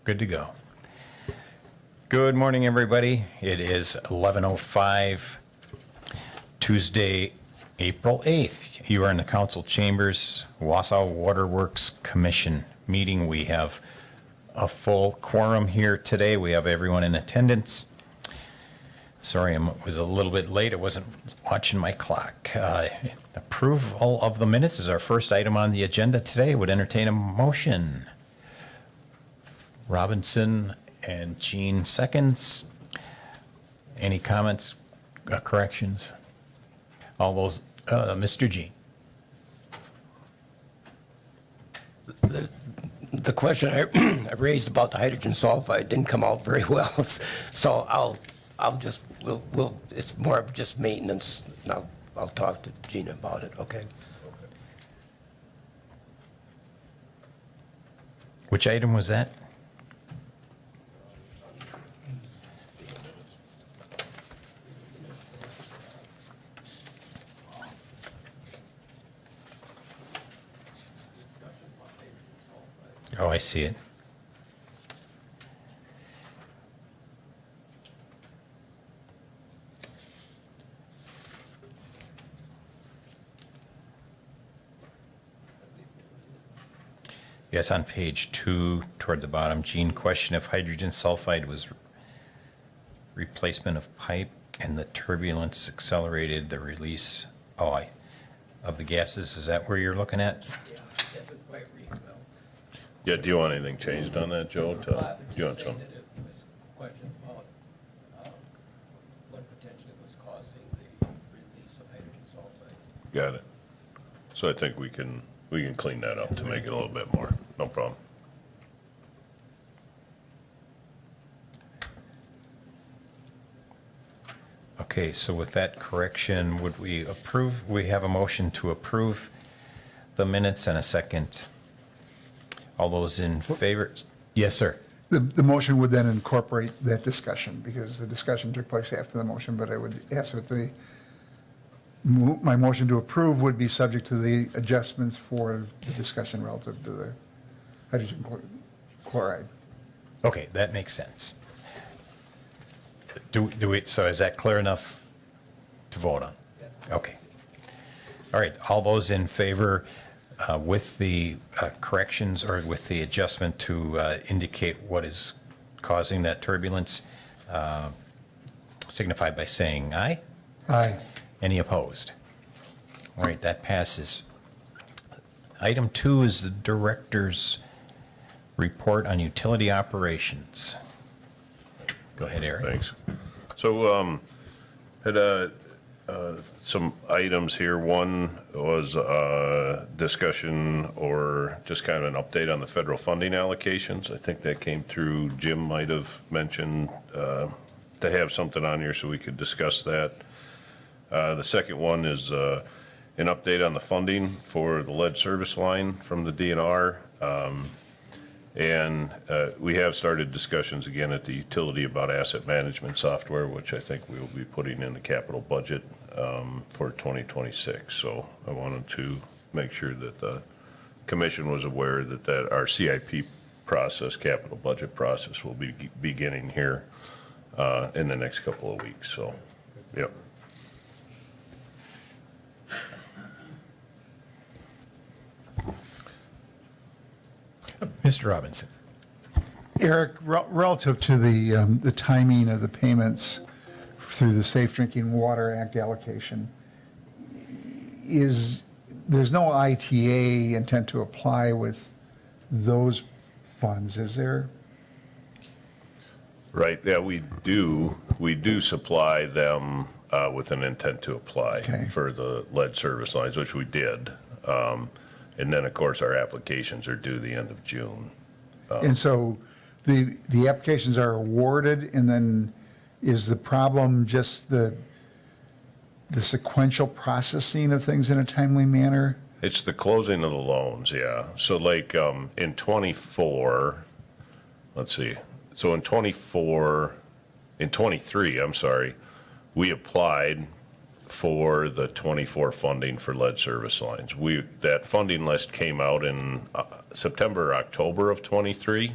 Good to go. Good morning, everybody. It is 11:05, Tuesday, April 8th. You are in the council chambers, Wausau Waterworks Commission meeting. We have a full quorum here today. We have everyone in attendance. Sorry, I was a little bit late. I wasn't watching my clock. Approval of the minutes is our first item on the agenda today. Would entertain a motion. Robinson and Jean seconds. Any comments, corrections? All those, Mr. Jean. The question I raised about the hydrogen sulfide didn't come out very well, so I'll just, we'll, it's more of just maintenance. Now, I'll talk to Gina about it, okay? Which item was that? Oh, I see it. Yes, on page 2, toward the bottom, Gene, question if hydrogen sulfide was replacement of pipe and the turbulence accelerated the release of the gases. Is that where you're looking at? Yeah, doesn't quite read well. Yeah, do you want anything changed on that, Joe? Do you want some? It was a question about what potentially was causing the release of hydrogen sulfide. Got it. So I think we can clean that up to make it a little bit more. No problem. Okay, so with that correction, would we approve? We have a motion to approve the minutes and a second. All those in favor? Yes, sir. The motion would then incorporate that discussion, because the discussion took place after the motion, but I would ask that my motion to approve would be subject to the adjustments for the discussion relative to the hydrogen chloride. Okay, that makes sense. Do we, so is that clear enough to vote on? Okay. All right, all those in favor with the corrections or with the adjustment to indicate what is causing that turbulence, signify by saying aye. Aye. Any opposed? All right, that passes. Item 2 is the director's report on utility operations. Go ahead, Eric. Thanks. So, had some items here. One was discussion or just kind of an update on the federal funding allocations. I think that came through. Jim might have mentioned to have something on here so we could discuss that. The second one is an update on the funding for the lead service line from the DNR. And we have started discussions again at the utility about asset management software, which I think we will be putting in the capital budget for 2026. So I wanted to make sure that the commission was aware that our CIP process, capital budget process, will be beginning here in the next couple of weeks. So, yep. Mr. Robinson. Eric, relative to the timing of the payments through the Safe Drinking Water Act allocation, there's no ITA intent to apply with those funds, is there? Right, yeah, we do supply them with an intent to apply for the lead service lines, which we did. And then, of course, our applications are due the end of June. And so the applications are awarded, and then is the problem just the sequential processing of things in a timely manner? It's the closing of the loans, yeah. So like in 24, let's see. So in 23, I'm sorry, we applied for the 24 funding for lead service lines. That funding list came out in September, October of 23.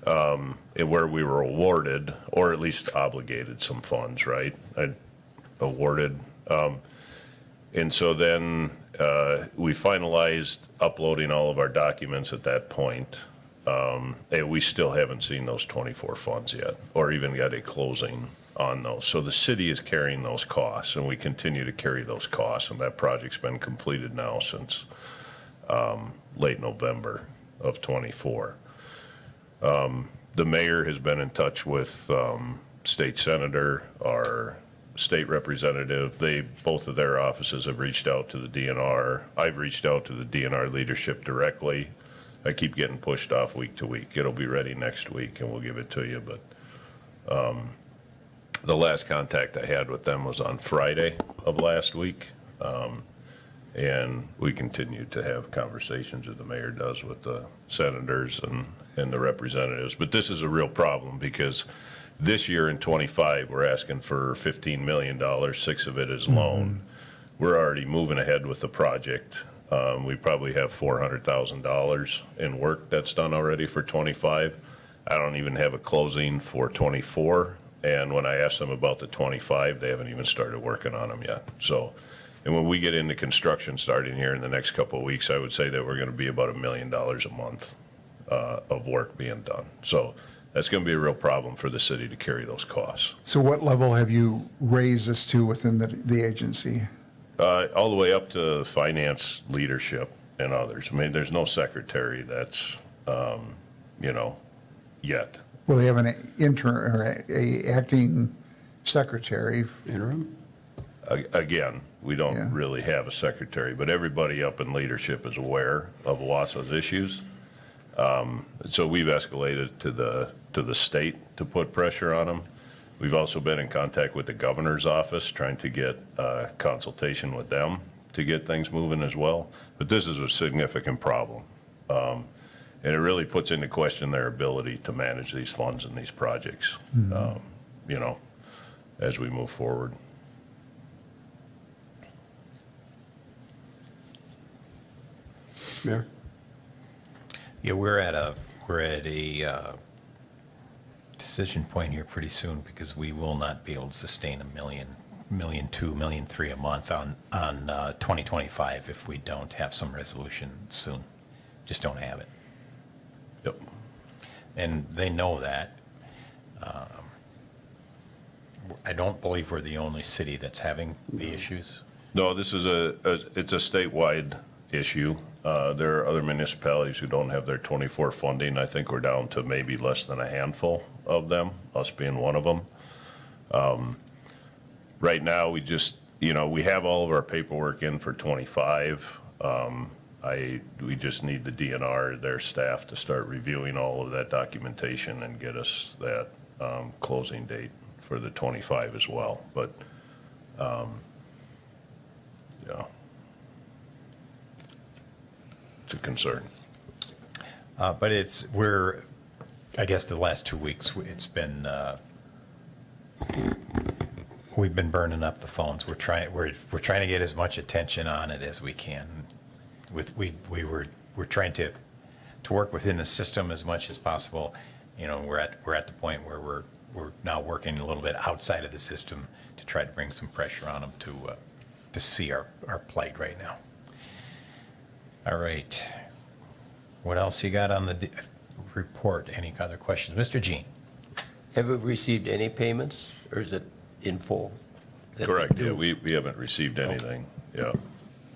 where we were awarded, or at least obligated some funds, right? Awarded. And so then we finalized uploading all of our documents at that point. And we still haven't seen those 24 funds yet, or even got a closing on those. So the city is carrying those costs, and we continue to carry those costs. And that project's been completed now since late November of '24. The mayor has been in touch with state senator, our state representative. Both of their offices have reached out to the DNR. I've reached out to the DNR leadership directly. I keep getting pushed off week to week. It'll be ready next week and we'll give it to you. But the last contact I had with them was on Friday of last week. And we continue to have conversations, as the mayor does, with the senators and the representatives. But this is a real problem because this year in '25, we're asking for $15 million, 6 of it is loan. We're already moving ahead with the project. We probably have $400,000 in work that's done already for '25. I don't even have a closing for '24. And when I asked them about the '25, they haven't even started working on them yet. So, and when we get into construction starting here in the next couple of weeks, I would say that we're going to be about $1 million a month of work being done. So that's going to be a real problem for the city to carry those costs. So what level have you raised this to within the agency? All the way up to finance leadership and others. I mean, there's no secretary that's, yet. Well, they have an intern or a acting secretary. Interim? Again, we don't Yeah. really have a secretary, but everybody up in leadership is aware of Wausau's issues. So we've escalated to the state to put pressure on them. We've also been in contact with the governor's office, trying to get consultation with them to get things moving as well. But this is a significant problem. And it really puts into question their ability to manage these funds and these projects, as we move forward. Mayor? Yeah, we're at a decision point here pretty soon because we will not be able to sustain $1 million, $1.2 million, $1.3 million a month on 2025 if we don't have some resolution soon. Just don't have it. Yep. And they know that. I don't believe we're the only city that's having the issues. No, this is it's a statewide issue. There are other municipalities who don't have their '24 funding. I think we're down to maybe less than a handful of them, us being one of them. Right now, we just, we have all of our paperwork in for '25. We just need the DNR, their staff, to start reviewing all of that documentation and get us that closing date for the '25 as well. But, yeah. It's a concern. But I guess the last 2 weeks, it's been, we've been burning up the phones. We're trying to get as much attention on it as we can. We're trying to work within the system as much as possible. We're at the point where we're now working a little bit outside of the system to try to bring some pressure on them to see our plight right now. All right. What else you got on the report? Any other questions? Mr. Jean? Have we received any payments, or is it in full? that we Correct, yeah, do? we haven't received anything, yeah.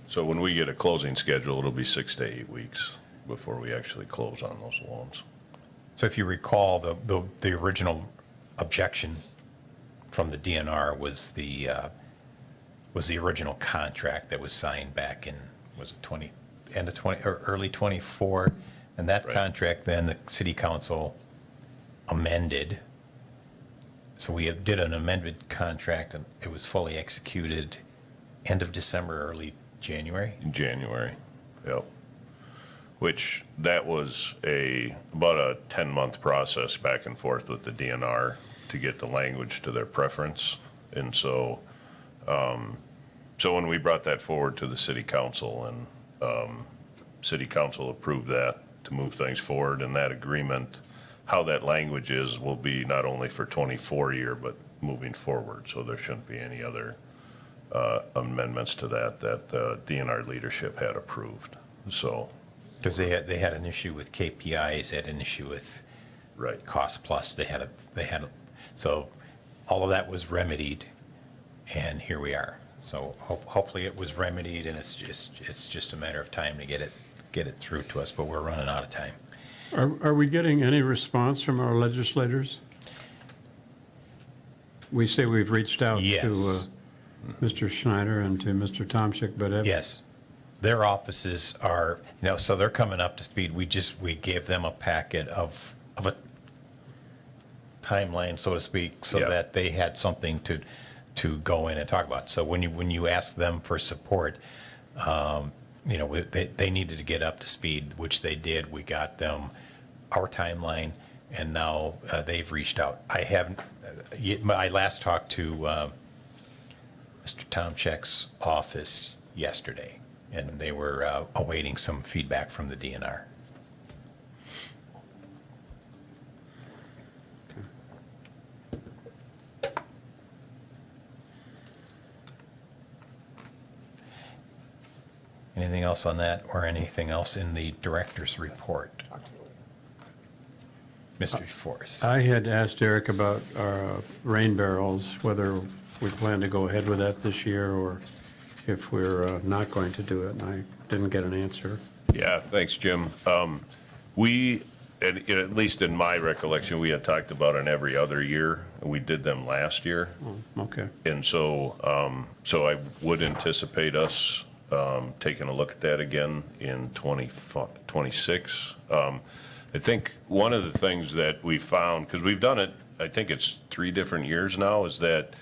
So when we get a closing schedule, it'll be 6 to 8 weeks before we actually close on those loans. So if you recall, the original objection from the DNR was the original contract that was signed back in, was it end of 20, or early 24? And that Right. contract, then the city council amended. So we did an amended contract, and it was fully executed end of December, early January. In January, yep. Which, that was about a 10-month process back and forth with the DNR to get the language to their preference. And so, so when we brought that forward to the city council, and city council approved that to move things forward, and that agreement how that language is will be not only for 24 year, but moving forward. So there shouldn't be any other amendments to that the DNR leadership had approved. So, Because they had an issue with KPIs, they had an issue with right. cost plus, so all of that was remedied, and here we are. So hopefully it was remedied, and it's just a matter of time to get it through to us, but we're running out of time. Are we getting any response from our legislators? We say we've reached out to Yes. Mr. Schneider and to Mr. Tomczyk, but Yes, their offices are, so they're coming up to speed. We gave them a packet of a timeline, so to speak, so Yeah. that they had something to go in and talk about. So when you ask them for support, they needed to get up to speed, which they did. We got them our timeline, and now they've reached out. I last talked to Mr. Tomczyk's office yesterday, and they were awaiting some feedback from the DNR. Anything else on that, or anything else in the director's report? Mr. Force. I had asked Eric about our rain barrels, whether we plan to go ahead with that this year or if we're not going to do it, and I didn't get an answer. Yeah, thanks, Jim. We, at least in my recollection, we had talked about it every other year. We did them last year. Oh, okay. And so I would anticipate us taking a look at that again in 26. I think one of the things that we found, because we've done it, I think it's 3 different years now, is that,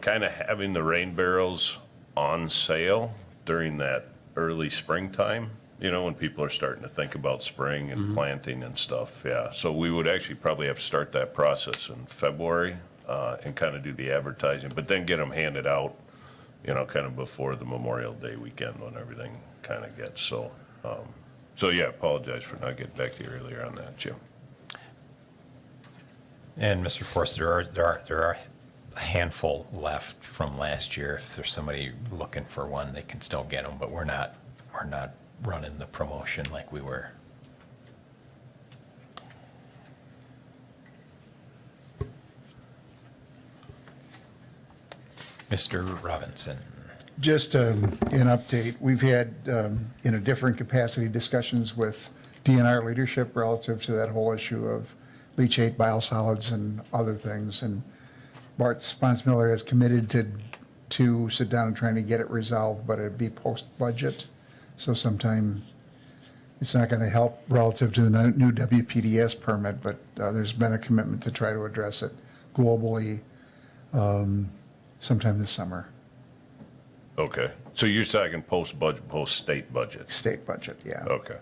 kind of having the rain barrels on sale during that early springtime, when people are starting to think about spring and planting and stuff, yeah. So we would actually probably have to start that process in February and kind of do the advertising, but then get them handed out, kind of before the Memorial Day weekend when everything kind of gets, so yeah, apologize for not getting back to you earlier on that, Jim. And Mr. Force, there are a handful left from last year. If there's somebody looking for one, they can still get them, but we're not running the promotion like we were. Mr. Robinson. Just an update, we've had, in a different capacity, discussions with DNR leadership relative to that whole issue of leachate biosolids and other things. And Bart Sponsmiller has committed to sit down and trying to get it resolved, but it'd be post-budget. So sometime, it's not going to help relative to the new WPDS permit, but there's been a commitment to try to address it globally sometime this summer. Okay, so you're talking post-budget, post-state budget? State budget, yeah. Okay,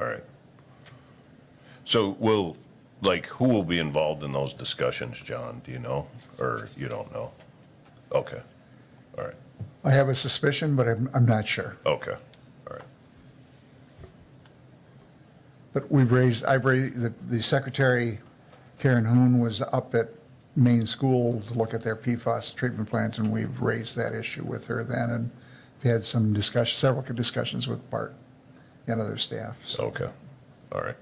all right. So who will be involved in those discussions, John? Do you know, or you don't know? Okay, all right, I have a suspicion, but I'm not sure. okay, all right. But I've raised, the secretary, Karen Hoon, was up at Maine School to look at their PFAS treatment plant, and we've raised that issue with her then, and we had some several discussions with Bart and other staff. So Okay, all right.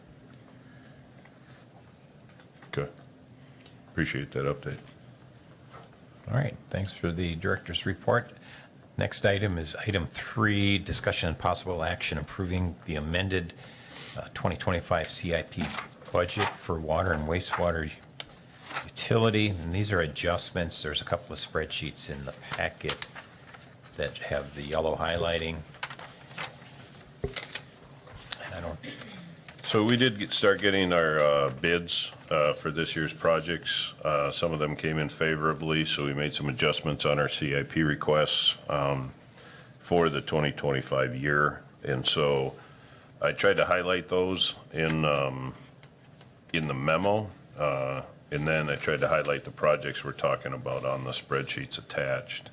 Good. Appreciate that update. All right, thanks for the director's report. Next item is item 3, discussion and possible action approving the amended 2025 CIP budget for water and wastewater utility. And these are adjustments. There's a couple of spreadsheets in the packet that have the yellow highlighting. And I don't, So we did start getting our bids for this year's projects. Some of them came in favorably, so we made some adjustments on our CIP requests for the 2025 year. And so I tried to highlight those in the memo, and then I tried to highlight the projects we're talking about on the spreadsheets attached.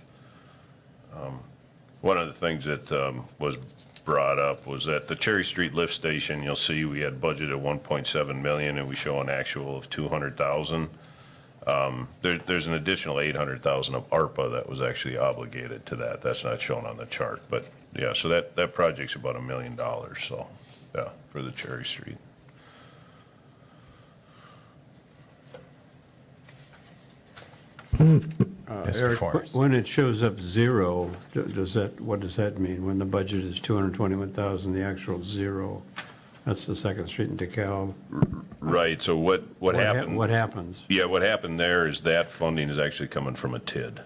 One of the things that was brought up was that the Cherry Street lift station, you'll see we had budgeted 1.7 million and we show an actual of 200,000. There's an additional 800,000 of ARPA that was actually obligated to that. That's not shown on the chart, but yeah, so that project's about $1 million, so, yeah, for the Cherry Street. Mr. Eric, Forrest. when it shows up zero, what does that mean? When the budget is 221,000, the actual zero, that's the Second Street in DeKalb. Right, so what happened? What happens? Yeah, what happened there is that funding is actually coming from a TID.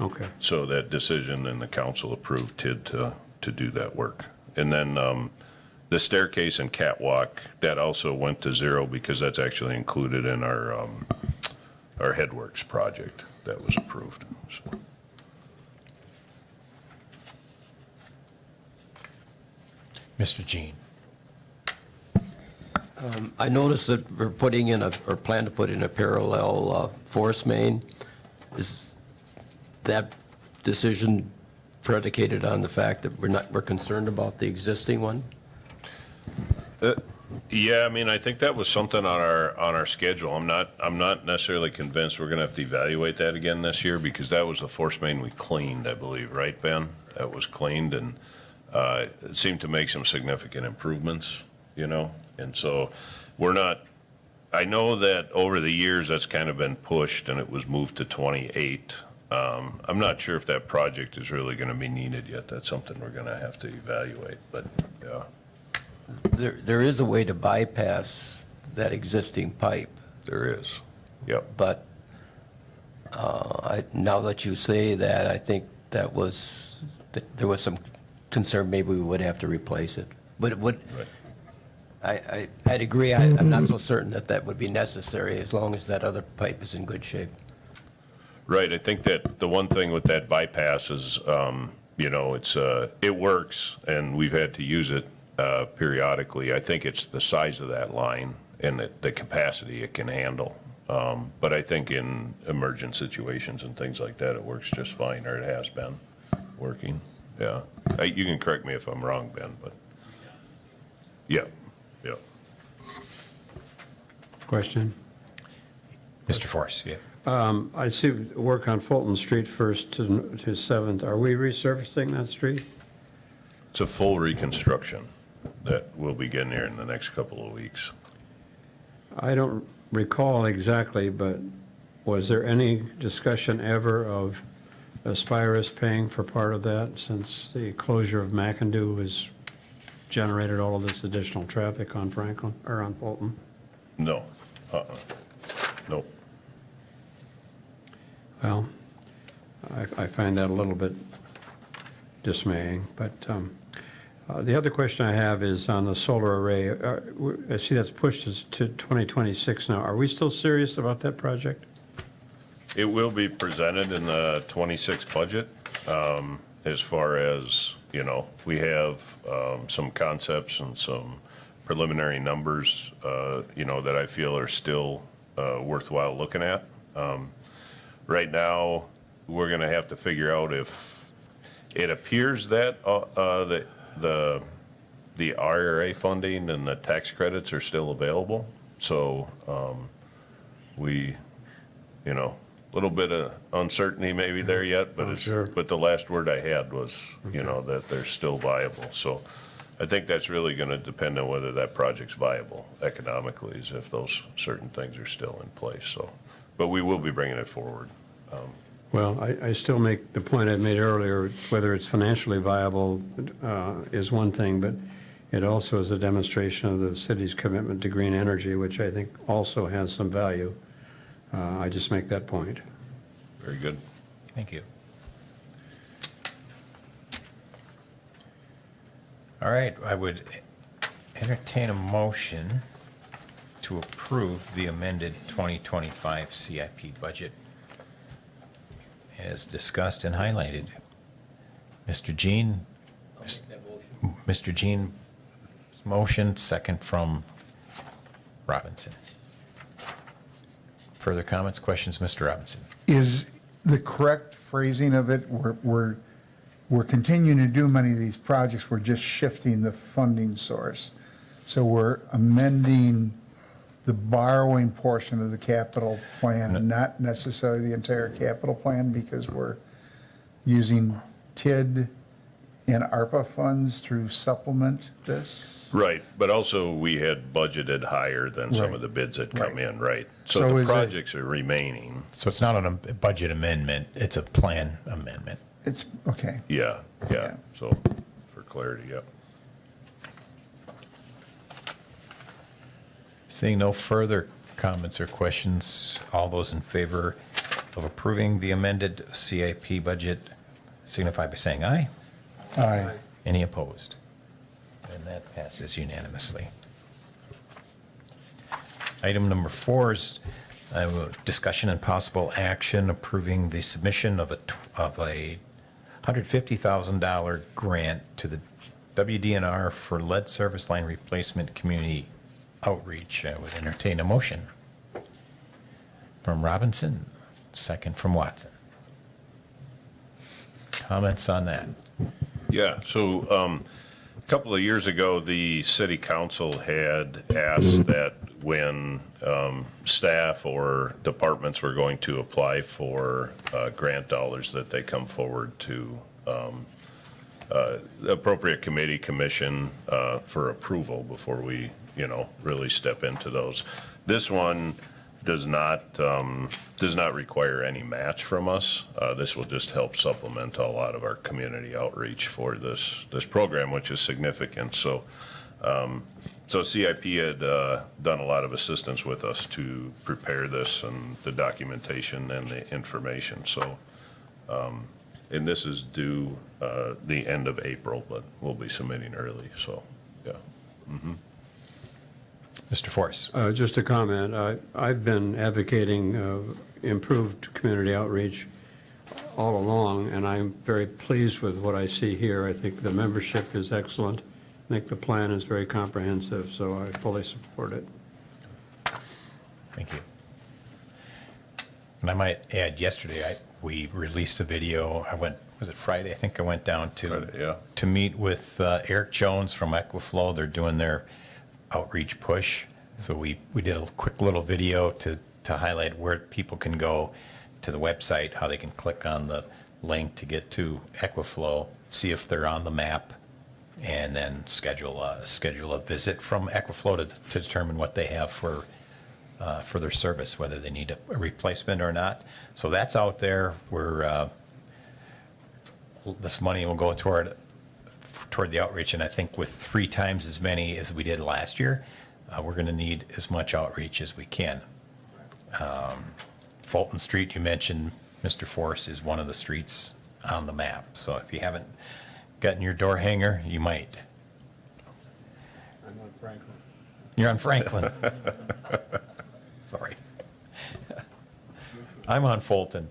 Okay. So that decision and the council approved TID to do that work. And then the staircase and catwalk, that also went to zero because that's actually included in our Headworks project that was approved, so. Mr. Jean. I noticed that we're putting in or plan to put in a parallel force main. Is that decision predicated on the fact that we're concerned about the existing one? Yeah, I mean, I think that was something on our schedule. I'm not necessarily convinced we're gonna have to evaluate that again this year because that was the force main we cleaned, I believe, right, Ben? That was cleaned and it seemed to make some significant improvements, you know? And so I know that over the years that's kind of been pushed and it was moved to 28. I'm not sure if that project is really gonna be needed yet. That's something we're gonna have to evaluate, but, yeah. There is a way to bypass that existing pipe, There is, yep. but now that you say that, I think that there was some concern maybe we would have to replace it. But it would, Right. I'd agree, I'm not so certain that would be necessary as long as that other pipe is in good shape. Right, I think that the one thing with that bypass is, you know, it works, and we've had to use it periodically. I think it's the size of that line and the capacity it can handle. But I think in emergent situations and things like that, it works just fine, or it has been working, yeah. You can correct me if I'm wrong, Ben, but, yeah, yeah. Question? Mr. Forrest, yeah. I see work on Fulton Street 1st to 7th. Are we resurfacing that street? It's a full reconstruction that we'll begin here in the next couple of weeks. I don't recall exactly, but was there any discussion ever of Aspirus paying for part of that since the closure of McIndoe has generated all of this additional traffic on Franklin, or on Fulton? No, nope. Well, I find that a little bit dismaying, but the other question I have is on the solar array. I see that's pushed us to 2026 now. Are we still serious about that project? It will be presented in the 26 budget. As far as, you know, we have some concepts and some preliminary numbers, you know, that I feel are still worthwhile looking at. Right now, we're going to have to figure out if it appears that the IRA funding and the tax credits are still available. So we, you know, a little bit of uncertainty maybe there yet, but Sure. but the last word I had was, you know, that they're still viable. So I think that's really going to depend on whether that project's viable economically, as if those certain things are still in place. So, but we will be bringing it forward. Well, I still make the point I made earlier, whether it's financially viable is one thing, but it also is a demonstration of the city's commitment to green energy, which I think also has some value. I just make that point. Very good. Thank you. All right, I would entertain a motion to approve the amended 2025 CIP budget as discussed and highlighted. Mr. Jean? Mr. Jean's motion, second from Robinson. Further comments, questions, Mr. Robinson? Is the correct phrasing of it, we're we're continuing to do many of these projects, we're just shifting the funding source. So we're amending the borrowing portion of the capital plan, not necessarily the entire capital plan, because we're using TID and ARPA funds to supplement this. Right, but also we had budgeted higher than some of the bids that come Right. in, right? So So the is it- projects are remaining, So it's not a budget amendment, it's a plan amendment. It's, okay. yeah, Yeah. yeah, so, for clarity, yeah. Seeing no further comments or questions, all those in favor of approving the amended CIP budget signify by saying aye. Aye. Any opposed? And that passes unanimously. Item number 4 is discussion and possible action approving the submission of a $150,000 grant to the WDNR for lead service line replacement community outreach. I would entertain a motion from Robinson, second from Watson. Comments on that? Yeah, so a couple of years ago, the city council had asked that when staff or departments were going to apply for grant dollars, that they come forward to the appropriate committee, commission for approval before we, really step into those. This one does not require any match from us. This will just help supplement a lot of our community outreach for this program, which is significant. So CIP had done a lot of assistance with us to prepare this and the documentation and the information. So, and this is due the end of April, but we'll be submitting early, so, yeah. Mr. Force? Just a comment. I've been advocating improved community outreach all along, and I'm very pleased with what I see here. I think the membership is excellent. I think the plan is very comprehensive, so I fully support it. Thank you. And I might add, yesterday, we released a video. Was it Friday? I think I went down Friday, yeah. to meet with Eric Jones from Equiflow. They're doing their outreach push. So we did a quick little video to highlight where people can go to the website, how they can click on the link to get to Equiflow, see if they're on the map, and then schedule a visit from Equiflow to determine what they have for their service, whether they need a replacement or not. So that's out there. This money will go toward the outreach, and I think with 3 times as many as we did last year, we're going to need as much outreach as we can. Fulton Street, you mentioned, Mr. Force, is one of the streets on the map. So if you haven't gotten your door hanger, you might. I'm on Franklin. You're on Franklin. Sorry. I'm on Fulton.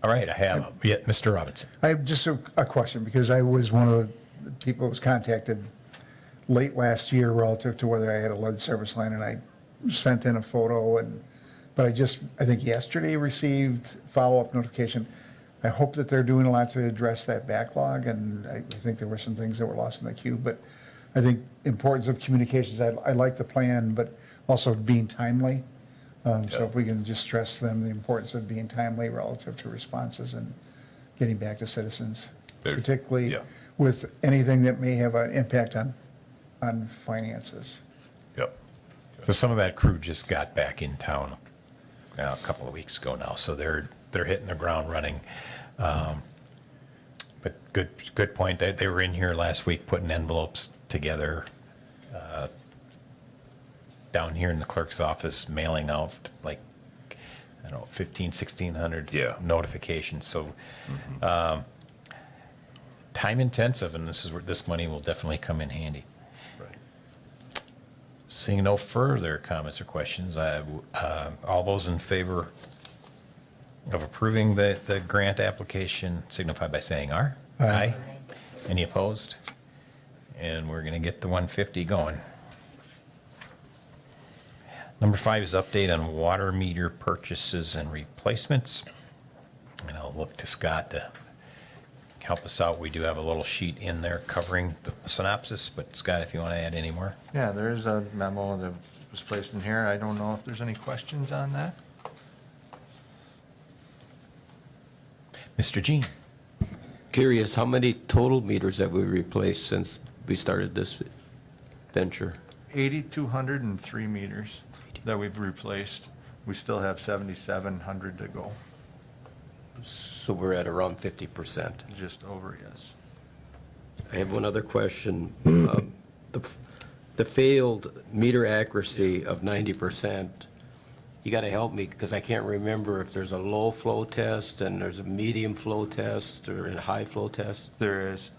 All right, I have, Mr. Robinson. I have just a question, because I was one of the people that was contacted late last year relative to whether I had a lead service line, and I sent in a photo, but I think yesterday received follow-up notification. I hope that they're doing a lot to address that backlog, and I think there were some things that were lost in the queue, but I think importance of communications, I like the plan, but also being timely. So if we can just stress them, the importance of being timely relative to responses and getting back to citizens, particularly Yeah. with anything that may have an impact on finances. Yep. So some of that crew just got back in town a couple of weeks ago now, so they're hitting the ground running. But good point. They were in here last week putting envelopes together down here in the clerk's office, mailing out like, I don't know, 1,600 Yeah. notifications. So time intensive, and this is where this money will definitely come in handy. Right. Seeing no further comments or questions, all those in favor of approving the grant application signify by saying aye. Aye. Any opposed? And we're going to get the 150 going. Number 5 is update on water meter purchases and replacements. And I'll look to Scott to help us out. We do have a little sheet in there covering the synopsis, but Scott, if you want to add any more? Yeah, there is a memo that was placed in here. I don't know if there's any questions on that. Mr. Jean? Curious, how many total meters have we replaced since we started this venture? 8,203 meters that we've replaced. We still have 7,700 to go, So we're at around 50%. just over, yes. I have one other question. The failed meter accuracy of 90%, you got to help me because I can't remember if there's a low flow test and there's a medium flow test or a high flow test. There is.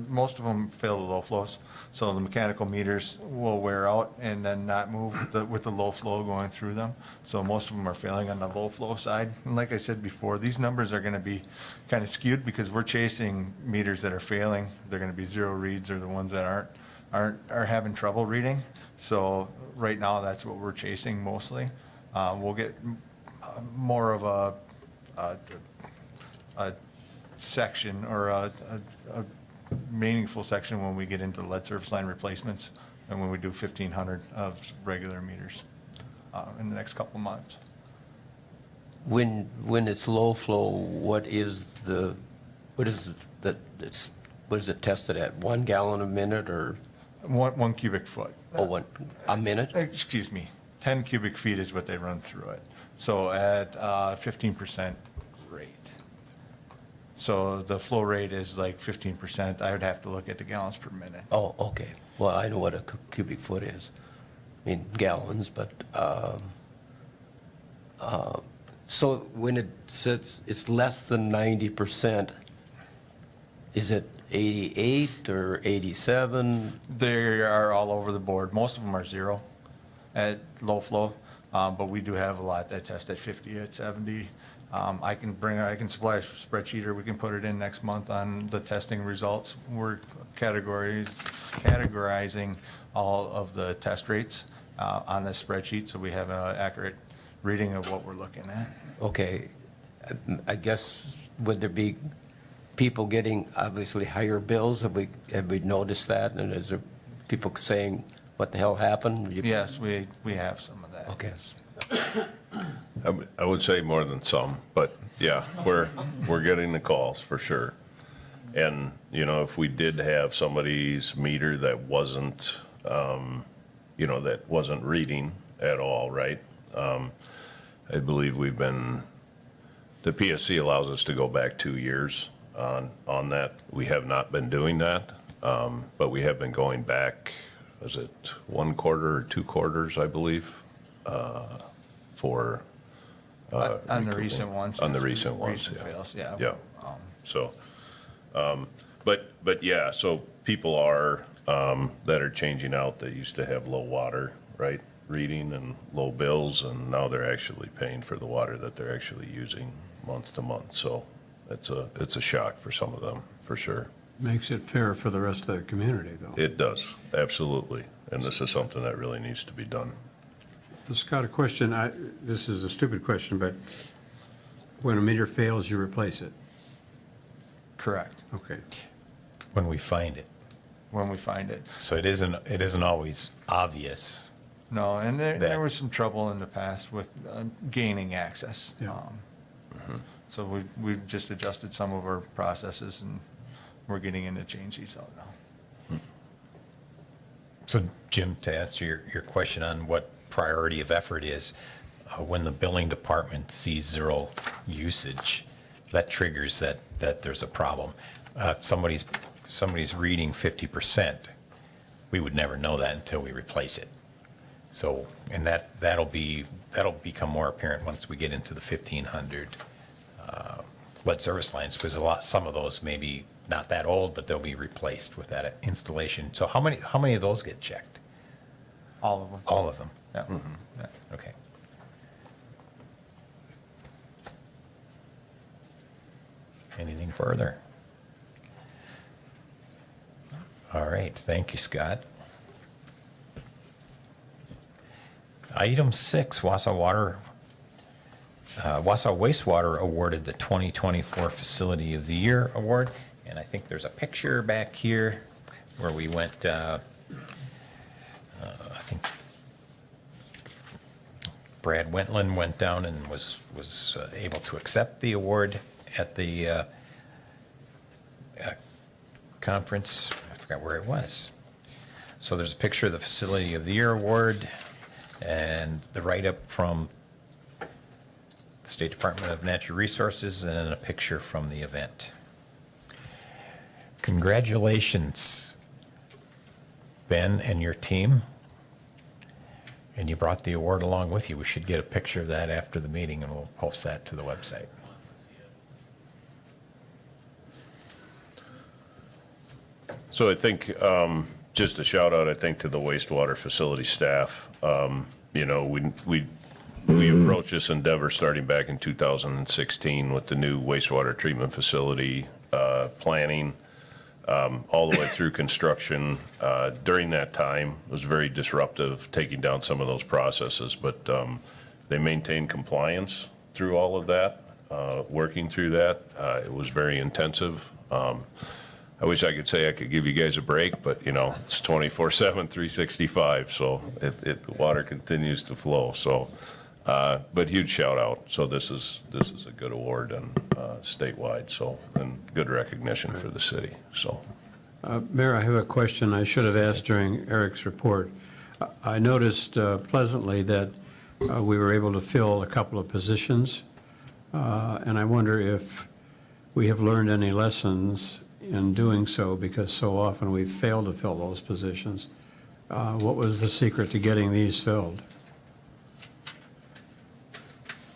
Most of them fail the low flows, so the mechanical meters will wear out and then not move with the low flow going through them. So most of them are failing on the low flow side. And like I said before, these numbers are going to be kind of skewed because we're chasing meters that are failing. They're going to be zero reads or the ones that are having trouble reading. So right now, that's what we're chasing mostly. We'll get more of a section or a meaningful section when we get into lead surface line replacements and when we do 1,500 of regular meters in the next couple of months. When it's low flow, what is it tested at? 1 gallon a minute or, 1 cubic foot. a minute? Excuse me, 10 cubic feet is what they run through it. So at 15% rate. So the flow rate is like 15%. I would have to look at the gallons per minute. Oh, okay. Well, I know what a cubic foot is. I mean, gallons, but, so when it sits, it's less than 90%, is it 88 or 87? They are all over the board. Most of them are zero at low flow, but we do have a lot that test at 50, at 70. I can supply a spreadsheet, or we can put it in next month on the testing results. We're categorizing all of the test rates on this spreadsheet, so we have an accurate reading of what we're looking at. Okay. I guess, would there be people getting obviously higher bills? Have we noticed that? And is there people saying, what the hell happened? Yes, we have some of that. Okay. yes. I would say more than some, but yeah, we're getting the calls for sure. And, you know, if we did have somebody's meter that wasn't, that wasn't reading at all, right? I believe the PSC allows us to go back 2 years on that. We have not been doing that, but we have been going back, was it 1 quarter or 2 quarters, I believe, for. On the recouping. recent ones. On the yes, recent ones, Recent yeah. fails, yeah. Yeah. So, but yeah, so people are, that are changing out, that used to have low water, right, reading and low bills, and now they're actually paying for the water that they're actually using month to month. So it's a shock for some of them, for sure. Makes it fair for the rest of the community, though. It does, absolutely. And this is something that really needs to be done. Scott, a question, this is a stupid question, but when a meter fails, you replace it? Correct, Okay. When we find it. when we find it. So it isn't always obvious. No, and That- there was some trouble in the past with gaining access. Yeah. So we've just adjusted some of our processes, and we're getting in to change these out now. So Jim, to answer your question on what priority of effort is, when the billing department sees zero usage, that triggers that there's a problem. If somebody's reading 50%, we would never know that until we replace it. So, and that'll become more apparent once we get into the 1,500 lead service lines, because some of those may be not that old, but they'll be replaced with that installation. So how many of those get checked? All of them. All of them? Yeah. Yeah. Okay. Anything further? All right, thank you, Scott. Item 6, Wausau Water Wausau Wastewater awarded the 2024 Facility of the Year Award. And I think there's a picture back here where we went, I think Brad Wentland went down and was able to accept the award at the conference. I forgot where it was. So there's a picture of the Facility of the Year Award and the write-up from the State Department of Natural Resources, and then a picture from the event. Congratulations, Ben and your team. And you brought the award along with you. We should get a picture of that after the meeting, and we'll post that to the website. So I think, just a shout out, I think, to the wastewater facility staff. You know, we approached this endeavor starting back in 2016 with the new wastewater treatment facility planning, all the way through construction. During that time, it was very disruptive, taking down some of those processes, but they maintained compliance through all of that, working through that. It was very intensive. I wish I could say I could give you guys a break, but you know, it's 24/7, 365, so the water continues to flow. So, but huge shout out. So this is a good award and statewide. So, and good recognition for the city. So, Mayor, I have a question I should have asked during Eric's report. I noticed pleasantly that we were able to fill a couple of positions, and I wonder if we have learned any lessons in doing so, because so often we've failed to fill those positions. What was the secret to getting these filled?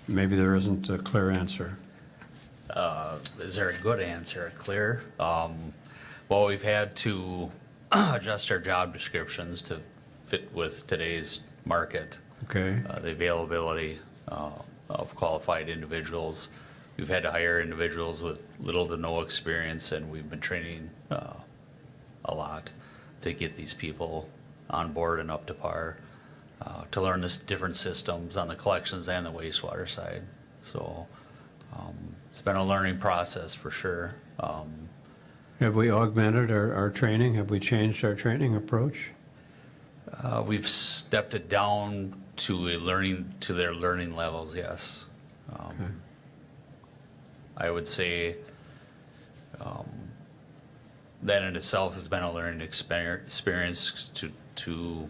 Maybe there isn't a clear answer. Is there a good answer, clear? Well, we've had to adjust our job descriptions to fit with today's market, Okay, the availability of qualified individuals. We've had to hire individuals with little to no experience, and we've been training a lot to get these people on board and up to par, to learn the different systems on the collections and the wastewater side. So it's been a learning process for sure. have we augmented our training? Have we changed our training approach? We've stepped it down to their learning levels, yes. Okay. I would say that in itself has been a learning experience to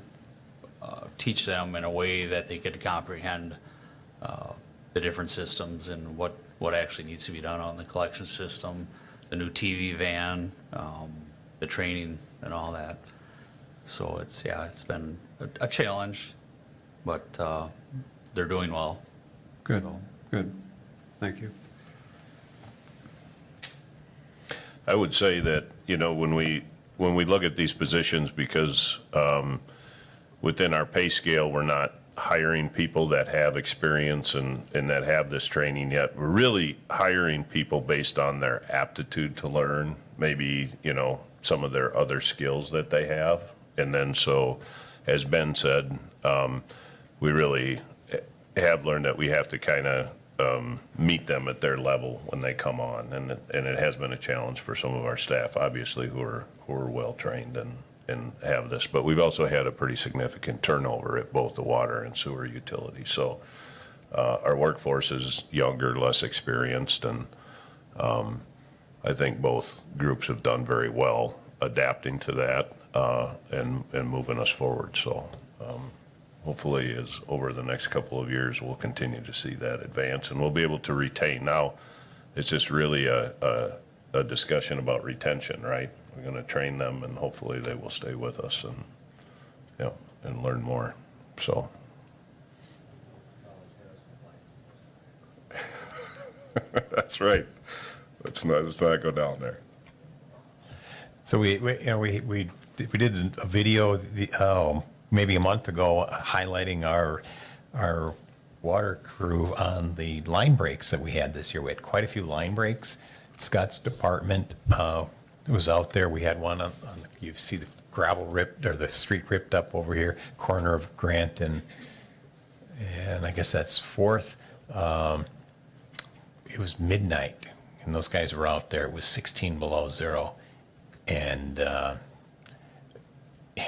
teach them in a way that they could comprehend the different systems and what actually needs to be done on the collection system, the new TV van, the training and all that. So it's been a challenge, but they're doing well. Good, So- good. Thank you. I would say that, you know, when we look at these positions, because within our pay scale, we're not hiring people that have experience and that have this training yet. We're really hiring people based on their aptitude to learn, maybe, you know, some of their other skills that they have. And then, so, as Ben said, we really have learned that we have to kind of meet them at their level when they come on, and it has been a challenge for some of our staff, obviously, who are well trained and have this. But we've also had a pretty significant turnover at both the water and sewer utilities. So our workforce is younger, less experienced, and I think both groups have done very well adapting to that and moving us forward. So. Hopefully, as over the next couple of years, we'll continue to see that advance, and we'll be able to retain. Now, it's just really a discussion about retention, right? We're going to train them, and hopefully they will stay with us and, you know, and learn more. So. That's right. Let's not go down there. So we did a video maybe a month ago highlighting our water crew on the line breaks that we had this year. We had quite a few line breaks. Scott's department was out there. We had one on you see the gravel ripped, or the street ripped up over here, corner of Grant and I guess that's 4th. it was midnight, and those guys were out there. It was 16 below zero, and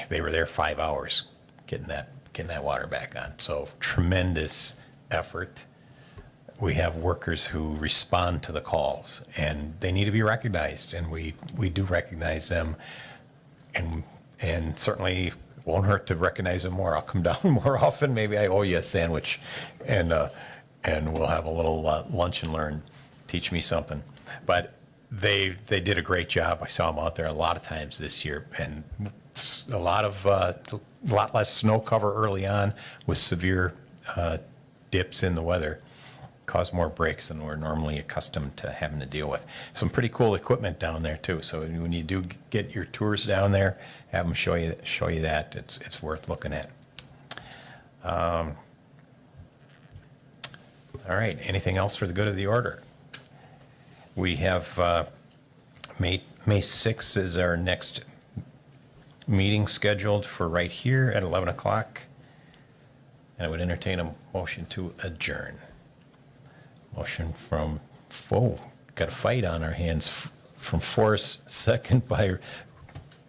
they were there 5 hours getting that water back on. So tremendous effort. We have workers who respond to the calls, and they need to be recognized, and we do recognize them, and certainly won't hurt to recognize them more. I'll come down more often. Maybe I owe you a sandwich, and we'll have a little lunch and learn. Teach me something. But they did a great job. I saw them out there a lot of times this year, and a lot less snow cover early on with severe dips in the weather. Caused more breaks than we're normally accustomed to having to deal with. Some pretty cool equipment down there too. So when you do get your tours down there, have them show you that. It's worth looking at. All right. Anything else for the good of the order? We have May 6th is our next meeting scheduled for right here at 11 o'clock. And I would entertain a motion to adjourn. Motion from, got a fight on our hands from Forrest, second by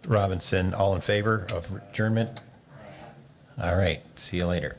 Robinson. All in favor of adjournment? All right, see you later.